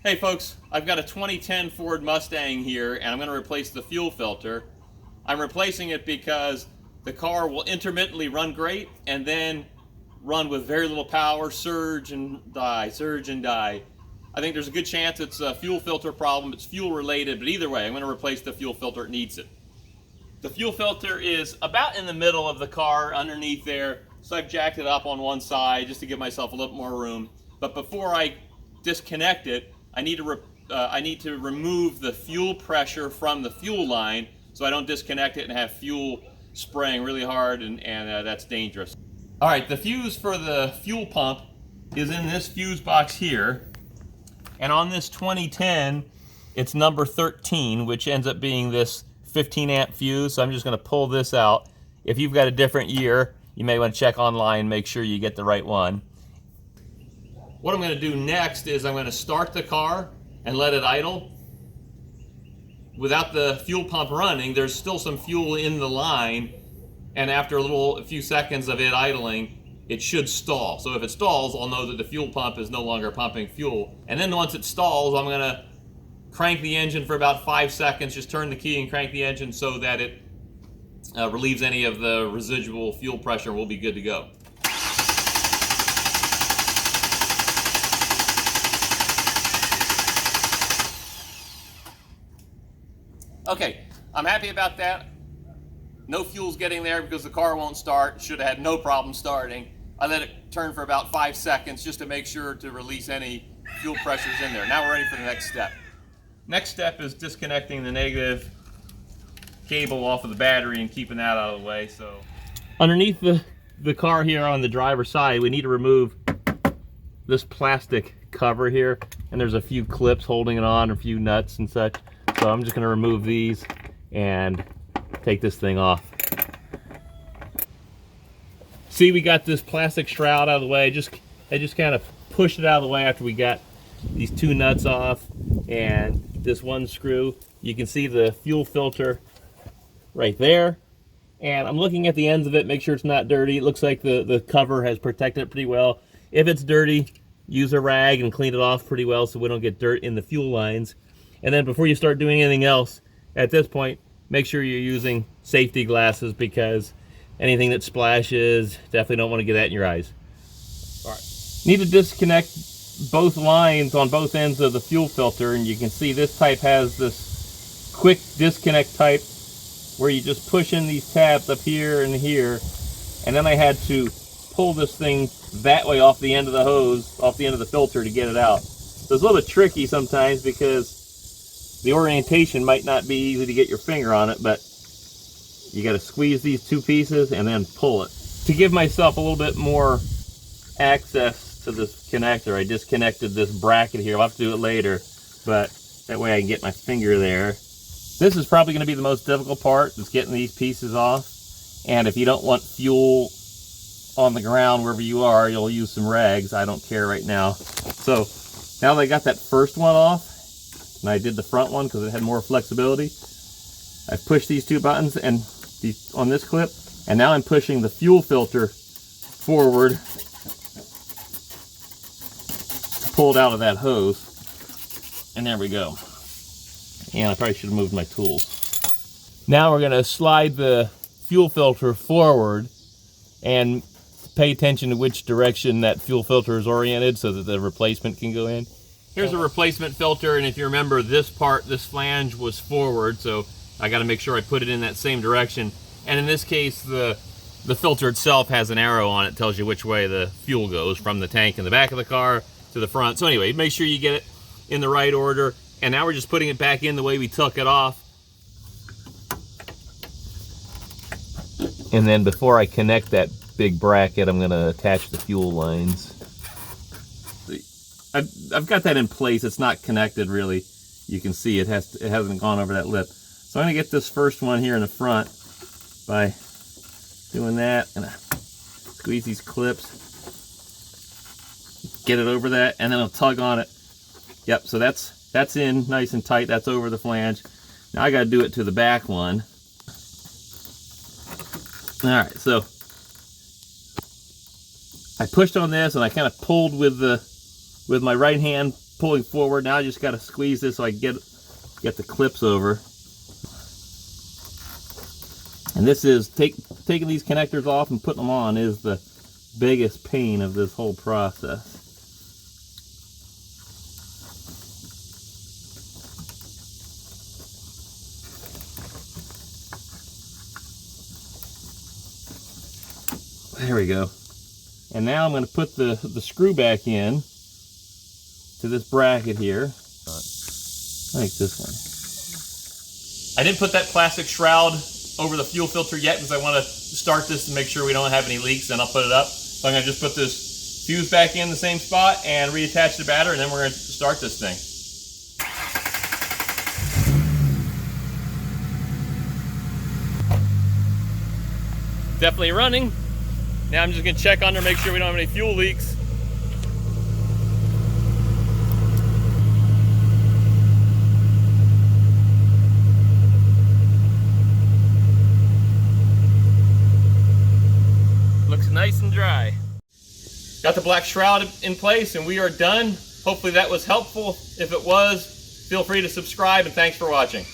Hey folks, I've got a 2010 Ford Mustang here and I'm going to replace the fuel filter. I'm replacing it because the car will intermittently run great and then run with very little power, surge and die, surge and die. I think there's a good chance it's a fuel filter problem. It's fuel related, but either way, I'm going to replace the fuel filter. It needs it. The fuel filter is about in the middle of the car underneath there, so I've jacked it up on one side just to give myself a little more room. But before I disconnect it, I need to remove the fuel pressure from the fuel line so I don't disconnect it and have fuel spraying really hard, and that's dangerous. All right, the fuse for the fuel pump is in this fuse box here, and on this 2010 it's number 13, which ends up being this 15 amp fuse. So I'm just going to pull this out. If you've got a different year, you may want to check online, make sure you get the right one. What I'm going to do next is I'm going to start the car and let it idle. Without the fuel pump running, there's still some fuel in the line, and after a few seconds of it idling, it should stall. So if it stalls, I'll know that the fuel pump is no longer pumping fuel. And then once it stalls, I'm going to crank the engine for about 5 seconds, just turn the key and crank the engine so that it relieves any of the residual fuel pressure, and we'll be good to go. Okay, I'm happy about that. No fuel's getting there because the car won't start. Should have had no problem starting. I let it turn for about 5 seconds just to make sure to release any fuel pressures in there. Now we're ready for the next step. Next step is disconnecting the negative cable off of the battery and keeping that out of the way. So, underneath the car here on the driver's side, we need to remove this plastic cover here, and there's a few clips holding it on, a few nuts and such. So I'm just going to remove these and take this thing off. See, we got this plastic shroud out of the way. I just kind of pushed it out of the way after we got these two nuts off and this one screw. You can see the fuel filter right there. And I'm looking at the ends of it, make sure it's not dirty. It looks like the cover has protected it pretty well. If it's dirty, use a rag and clean it off pretty well so we don't get dirt in the fuel lines. And then before you start doing anything else, at this point, make sure you're using safety glasses, because anything that splashes, definitely don't want to get that in your eyes. All right. Need to disconnect both lines on both ends of the fuel filter, and you can see this type has this quick disconnect type where you just push in these tabs up here and here, and then I had to pull this thing that way off the end of the hose, off the end of the filter to get it out. So it's a little bit tricky sometimes because the orientation might not be easy to get your finger on it, but you got to squeeze these two pieces and then pull it. To give myself a little bit more access to this connector, I disconnected this bracket here. I'll have to do it later, but that way I can get my finger there. This is probably going to be the most difficult part, is getting these pieces off. And if you don't want fuel on the ground wherever you are, you'll use some rags. I don't care right now. So now that I got that first one off, and I did the front one because it had more flexibility, I pushed these two buttons and on this clip, and now I'm pushing the fuel filter forward, pulled out of that hose, and there we go. And I probably should have moved my tools. Now we're going to slide the fuel filter forward and pay attention to which direction that fuel filter is oriented so that the replacement can go in. Here's a replacement filter, and if you remember, this flange was forward, so I got to make sure I put it in that same direction. And in this case, the filter itself has an arrow on it, tells you which way the fuel goes, from the tank in the back of the car to the front. So anyway, make sure you get it in the right order. And now we're just putting it back in the way we took it off. And then before I connect that big bracket, I'm going to attach the fuel lines. I've got that in place. It's not connected really. You can see it hasn't gone over that lip. So I'm going to get this first one here in the front by doing that, and squeeze these clips, get it over that, and then I'll tug on it. Yep, so that's in nice and tight. That's over the flange. Now I got to do it to the back one. All right, so I pushed on this and I kind of pulled with my right hand pulling forward. Now I just got to squeeze this so I get the clips over. And this is taking these connectors off and putting them on is the biggest pain of this whole process. There we go. And now I'm going to put the screw back in to this bracket here, like this one. I didn't put that plastic shroud over the fuel filter yet because I want to start this to make sure we don't have any leaks, then I'll put it up. So I'm going to just put this fuse back in the same spot and reattach the battery, and then we're going to start this thing. Definitely running. Now I'm just going to check under, make sure we don't have any fuel leaks. Looks nice and dry. Got the black shroud in place and we are done. Hopefully that was helpful. If it was, feel free to subscribe and thanks for watching.